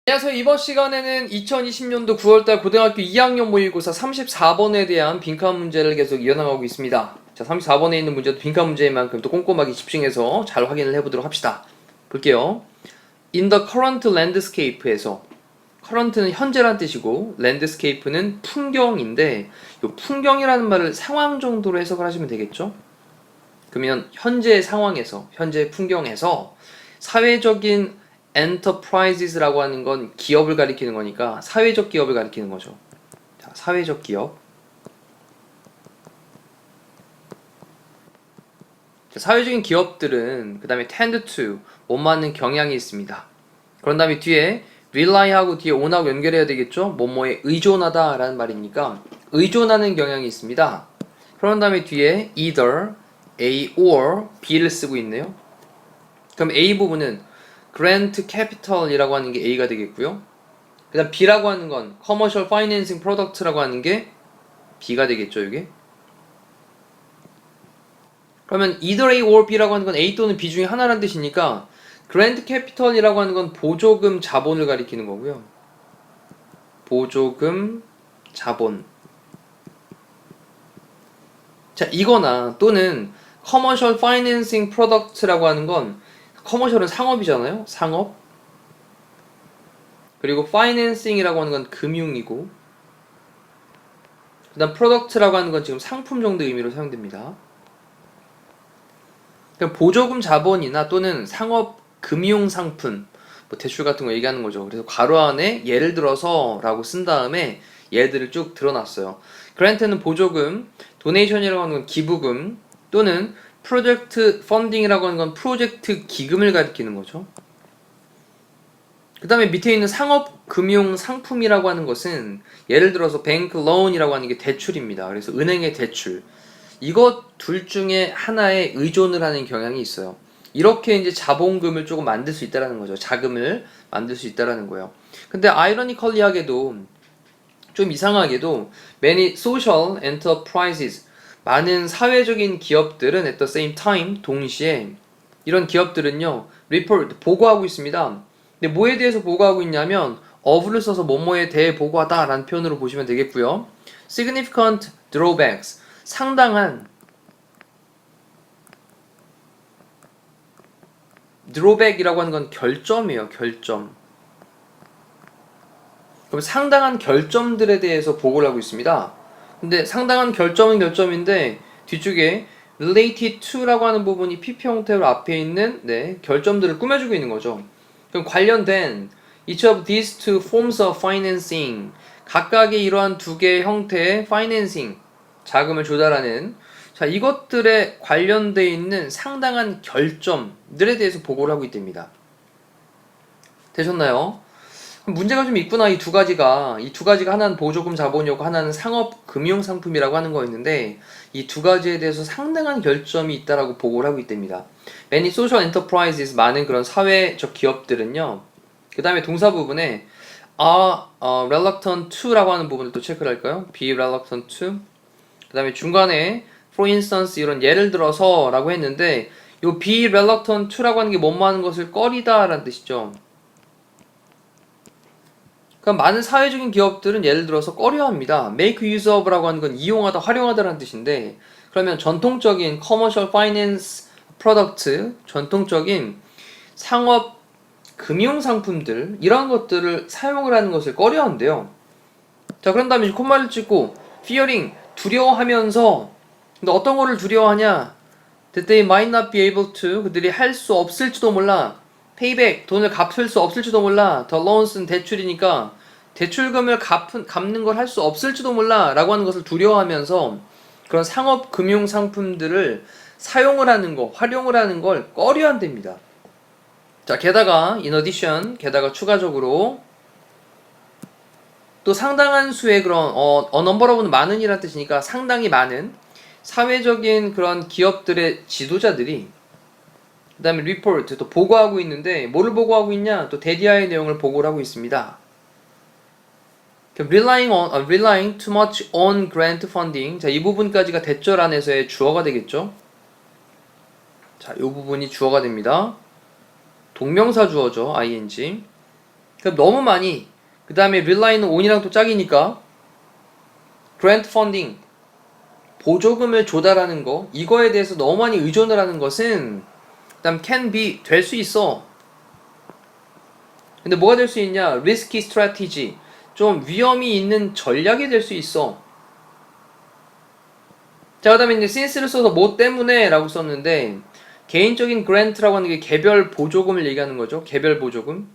안녕하세요. 이번 시간에는 2020년도 9월달 고등학교 2학년 모의고사 34번에 대한 빈칸 문제를 계속 이어나가고 있습니다. 자, 34번에 있는 문제도 빈칸 문제인 만큼 또 꼼꼼하게 집중해서 잘 확인을 해보도록 합시다. 볼게요. In the current landscape에서 current는 현재란 뜻이고 landscape는 풍경인데 이 풍경이라는 말을 상황 정도로 해석을 하시면 되겠죠? 그러면 현재 상황에서, 현재 풍경에서 사회적인 enterprises라고 하는 건 기업을 가리키는 거니까 사회적 기업을 가리키는 거죠. 자, 사회적 기업. 자, 사회적인 기업들은 그 다음에 tend to 못 맞는 경향이 있습니다. 그런 다음에 뒤에 rely하고 뒤에 on하고 연결해야 되겠죠? 뭐뭐에 의존하다 라는 말이니까 의존하는 경향이 있습니다. 그런 다음에 뒤에 either A or B를 쓰고 있네요. 그럼 A 부분은 grant capital이라고 하는 게 A가 되겠고요. 그 다음 B라고 하는 건 commercial financing product라고 하는 게 B가 되겠죠, 이게. 그러면 either A or B라고 하는 건 A 또는 B 중에 하나라는 뜻이니까 grant capital이라고 하는 건 보조금 자본을 가리키는 거고요. 보조금 자본. 자, 이거나 또는 commercial financing product라고 하는 건 커머셜은 상업이잖아요. 상업. 그리고 financing이라고 하는 건 금융이고 그 다음 product라고 하는 건 지금 상품 정도 의미로 사용됩니다. 그럼 보조금 자본이나 또는 상업 금융 상품 뭐 대출 같은 거 얘기하는 거죠. 그래서 괄호 안에 예를 들어서 라고 쓴 다음에 예들을 쭉 드러났어요. grant는 보조금, donation이라고 하는 건 기부금 또는 프로젝트 펀딩이라고 하는 건 프로젝트 기금을 가리키는 거죠. 그 다음에 밑에 있는 상업 금융 상품이라고 하는 것은 예를 들어서 뱅크 론이라고 하는 게 대출입니다. 그래서 은행의 대출. 이것 둘 중에 하나에 의존을 하는 경향이 있어요. 이렇게 이제 자본금을 조금 만들 수 있다라는 거죠. 자금을 만들 수 있다라는 거예요. 근데 아이러니컬리하게도 좀 이상하게도 many social enterprises 많은 사회적인 기업들은 at the same time 동시에 이런 기업들은요 report 보고하고 있습니다. 근데 뭐에 대해서 보고하고 있냐면 of를 써서 뭐뭐에 대해 보고하다 라는 표현으로 보시면 되겠고요. significant drawbacks 상당한 drawback이라고 하는 건 결점이에요. 결점. 그럼 상당한 결점들에 대해서 보고를 하고 있습니다. 근데 상당한 결점은 결점인데 뒤쪽에 related to라고 하는 부분이 PP 형태로 앞에 있는 결점들을 꾸며주고 있는 거죠. 그럼 관련된 each of these two forms of financing 각각의 이러한 두 개의 형태의 financing 자금을 조달하는 자 이것들에 관련되어 있는 상당한 결점들에 대해서 보고를 하고 있답니다. 되셨나요? 문제가 좀 있구나. 이 두 가지가 하나는 보조금 자본이었고 하나는 상업 금융 상품이라고 하는 거였는데 이 두 가지에 대해서 상당한 결점이 있다라고 보고를 하고 있답니다. Many social enterprises 많은 그런 사회적 기업들은요. 그 다음에 동사 부분에 are reluctant to라고 하는 부분을 또 체크를 할까요? be reluctant to. 그 다음에 중간에 for instance 이런 예를 들어서 라고 했는데 요 be reluctant to라고 하는 게 뭐뭐 하는 것을 꺼리다 라는 뜻이죠. 그럼 많은 사회적인 기업들은 예를 들어서 꺼려합니다. make use of라고 하는 건 이용하다, 활용하다라는 뜻인데 그러면 전통적인 commercial finance product, 전통적인 상업 금융 상품들 이런 것들을 사용을 하는 것을 꺼려한대요. 자, 그런 다음에 콤마를 찍고 fearing, 두려워하면서 근데 어떤 거를 두려워하냐? that they might not be able to 그들이 할 수 없을지도 몰라 payback, 돈을 갚을 수 없을지도 몰라 the loans는 대출이니까 대출금을 갚는 걸 할 수 없을지도 몰라 라고 하는 것을 두려워하면서 그런 상업 금융 상품들을 사용을 하는 거, 활용을 하는 걸 꺼려한답니다. 자, 게다가 in addition, 게다가 추가적으로 또 상당한 수의 그런 a number of는 많은이라는 뜻이니까 상당히 많은 사회적인 그런 기업들의 지도자들이 그 다음에 report 또 보고하고 있는데 뭐를 보고하고 있냐? 또 데디아의 내용을 보고를 하고 있습니다. relying too much on grant funding. 자, 이 부분까지가 대절 안에서의 주어가 되겠죠. 자, 이 부분이 주어가 됩니다. 동명사 주어죠. ing. 그럼 너무 많이. 그 다음에 rely는 on이랑 또 짝이니까 grant funding. 보조금을 조달하는 거. 이거에 대해서 너무 많이 의존을 하는 것은 그다음 can be 될 수 있어. 근데 뭐가 될 수 있냐? risky strategy. 좀 위험이 있는 전략이 될 수 있어. 자, 그 다음에 이제 since를 써서 뭐 때문에 라고 썼는데 개인적인 grant라고 하는 게 개별 보조금을 얘기하는 거죠. 개별 보조금.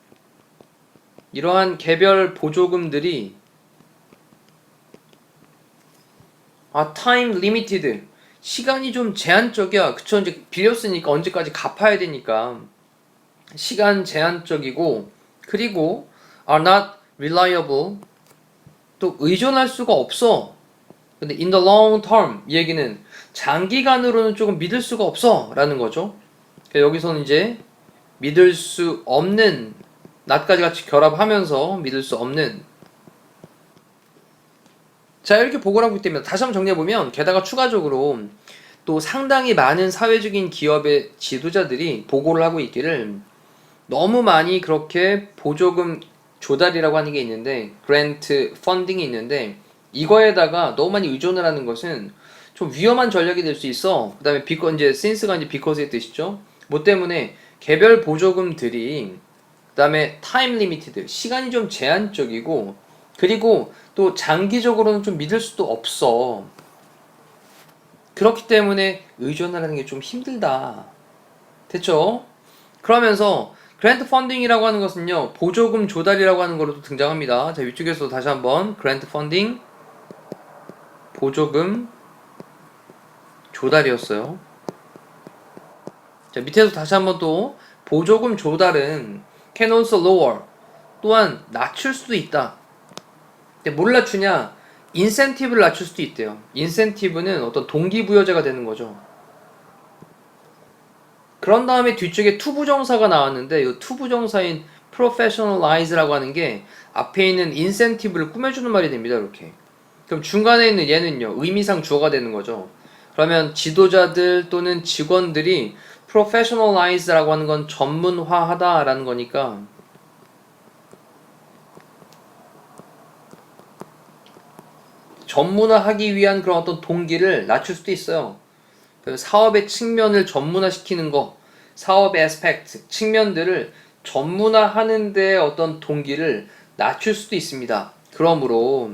이러한 개별 보조금들이 time limited. 시간이 좀 제한적이야. 그쵸? 이제 빌렸으니까 언제까지 갚아야 되니까 시간 제한적이고, 그리고 are not reliable. 또 의존할 수가 없어. 근데 in the long term 이 얘기는 장기간으로는 조금 믿을 수가 없어 라는 거죠. 그러니까 여기서는 이제 믿을 수 없는, not까지 같이 결합하면서 믿을 수 없는. 자, 이렇게 보고를 하고 있기 때문에 다시 한번 정리해보면, 게다가 추가적으로 또 상당히 많은 사회적인 기업의 지도자들이 보고를 하고 있기를 너무 많이 그렇게 보조금 조달이라고 하는 게 있는데, 그랜트 펀딩이 있는데, 이거에다가 너무 많이 의존을 하는 것은 좀 위험한 전략이 될 수 있어. 그 다음에 이제 since가 이제 because의 뜻이죠. 뭐 때문에 개별 보조금들이, 그 다음에 time limited, 시간이 좀 제한적이고, 그리고 또 장기적으로는 좀 믿을 수도 없어. 그렇기 때문에 의존을 하는 게 좀 힘들다. 됐죠? 그러면서 그랜트 펀딩이라고 하는 것은요, 보조금 조달이라고 하는 거로도 등장합니다. 자, 위쪽에서 다시 한번 그랜트 펀딩, 보조금 조달이었어요. 자, 밑에서 다시 한번 또 보조금 조달은 can also lower, 또한 낮출 수도 있다. 근데 뭘 낮추냐? 인센티브를 낮출 수도 있대요. 인센티브는 어떤 동기부여제가 되는 거죠. 그런 다음에 뒤쪽에 투부정사가 나왔는데, 이 투부정사인 professionalize라고 하는 게 앞에 있는 인센티브를 꾸며주는 말이 됩니다. 이렇게. 그럼 중간에 있는 얘는요, 의미상 주어가 되는 거죠. 그러면 지도자들 또는 직원들이 professionalize라고 하는 건 전문화하다라는 거니까, 전문화하기 위한 그런 어떤 동기를 낮출 수도 있어요. 사업의 측면을 전문화시키는 거, 사업의 에스펙트, 측면들을 전문화하는 데 어떤 동기를 낮출 수도 있습니다. 그러므로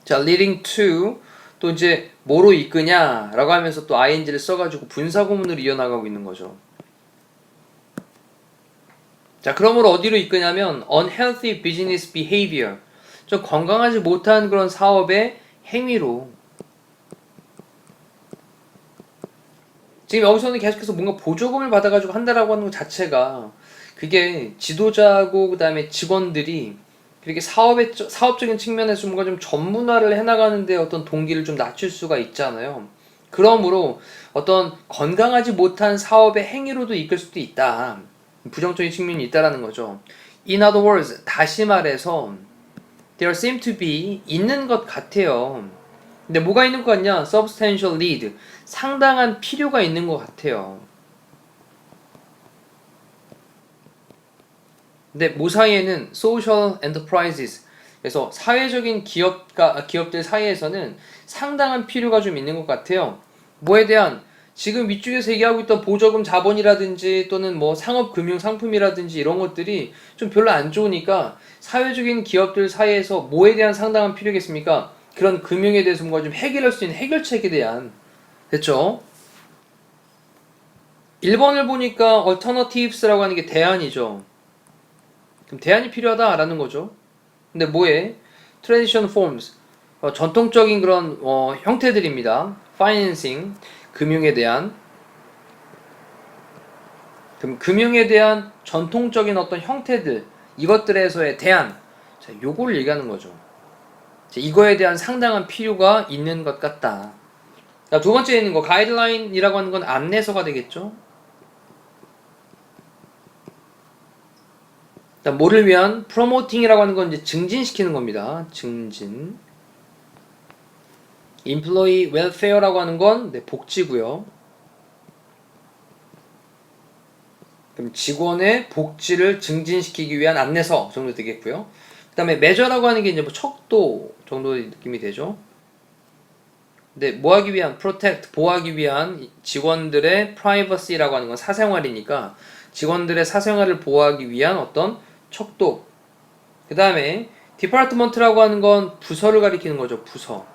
자, leading to, 또 이제 뭐로 이끄냐 라고 하면서 또 ing를 써가지고 분사구문으로 이어나가고 있는 거죠. 자, 그러므로 어디로 이끄냐면 unhealthy business behavior, 좀 건강하지 못한 그런 사업의 행위로. 지금 여기서는 계속해서 뭔가 보조금을 받아가지고 한다라고 하는 것 자체가, 그게 지도자고 그 다음에 직원들이 그렇게 사업적인 측면에서 뭔가 좀 전문화를 해나가는데 어떤 동기를 좀 낮출 수가 있잖아요. 그러므로 어떤 건강하지 못한 사업의 행위로도 이끌 수도 있다. 부정적인 측면이 있다라는 거죠. In other words, 다시 말해서 there seem to be, 있는 것 같아요. 근데 뭐가 있는 것 같냐? substantial need, 상당한 필요가 있는 것 같아요. 근데 모사이에는 social enterprises, 그래서 사회적인 기업들 사이에서는 상당한 필요가 좀 있는 것 같아요. 뭐에 대한, 지금 위쪽에서 얘기하고 있던 보조금 자본이라든지 또는 뭐 상업금융 상품이라든지 이런 것들이 좀 별로 안 좋으니까 사회적인 기업들 사이에서 뭐에 대한 상당한 필요겠습니까? 그런 금융에 대해서 뭔가 좀 해결할 수 있는 해결책에 대한. 됐죠? 1번을 보니까 alternatives라고 하는 게 대안이죠. 그럼 대안이 필요하다라는 거죠. 근데 뭐에? traditional forms, 전통적인 그런 형태들입니다. financing, 금융에 대한. 그럼 금융에 대한 전통적인 어떤 형태들, 이것들에서의 대안. 자, 요걸 얘기하는 거죠. 자, 이거에 대한 상당한 필요가 있는 것 같다. 자, 두 번째 있는 거, 가이드라인이라고 하는 건 안내서가 되겠죠. 뭐를 위한 promoting이라고 하는 건 이제 증진시키는 겁니다. 증진. employee welfare라고 하는 건 네, 복지고요. 그럼 직원의 복지를 증진시키기 위한 안내서 정도 되겠고요. 그다음에 measure라고 하는 게 이제 뭐 척도 정도의 느낌이 되죠. 근데 뭐 하기 위한 protect 보호하기 위한 직원들의 privacy라고 하는 건 사생활이니까 직원들의 사생활을 보호하기 위한 어떤 척도. 그다음에 department라고 하는 건 부서를 가리키는 거죠. 부서.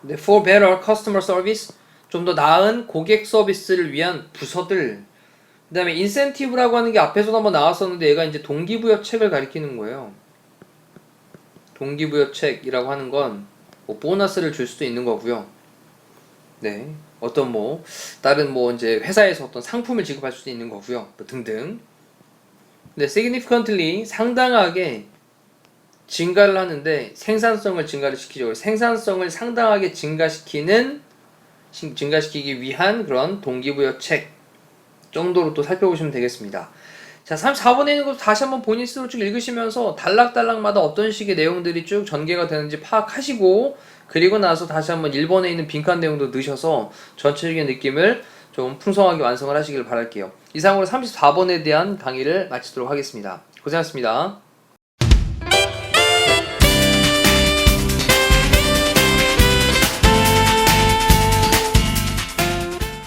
근데 for better customer service 좀 더 나은 고객 서비스를 위한 부서들. 그다음에 incentive라고 하는 게 앞에서도 한번 나왔었는데 얘가 이제 동기부여책을 가리키는 거예요. 동기부여책이라고 하는 건 뭐 보너스를 줄 수도 있는 거고요. 네, 어떤 뭐 다른 뭐 이제 회사에서 어떤 상품을 지급할 수도 있는 거고요. 뭐 등등. 근데 significantly 상당하게 증가를 하는데 생산성을 증가를 시키죠. 생산성을 상당하게 증가시키기 위한 그런 동기부여책 정도로 또 살펴보시면 되겠습니다. 자, 34번에 있는 것도 다시 한번 본인 스스로 쭉 읽으시면서 단락단락마다 어떤 식의 내용들이 쭉 전개가 되는지 파악하시고 그리고 나서 다시 한번 1번에 있는 빈칸 내용도 넣으셔서 전체적인 느낌을 좀 풍성하게 완성을 하시길 바랄게요. 이상으로 34번에 대한 강의를 마치도록 하겠습니다. 고생하셨습니다.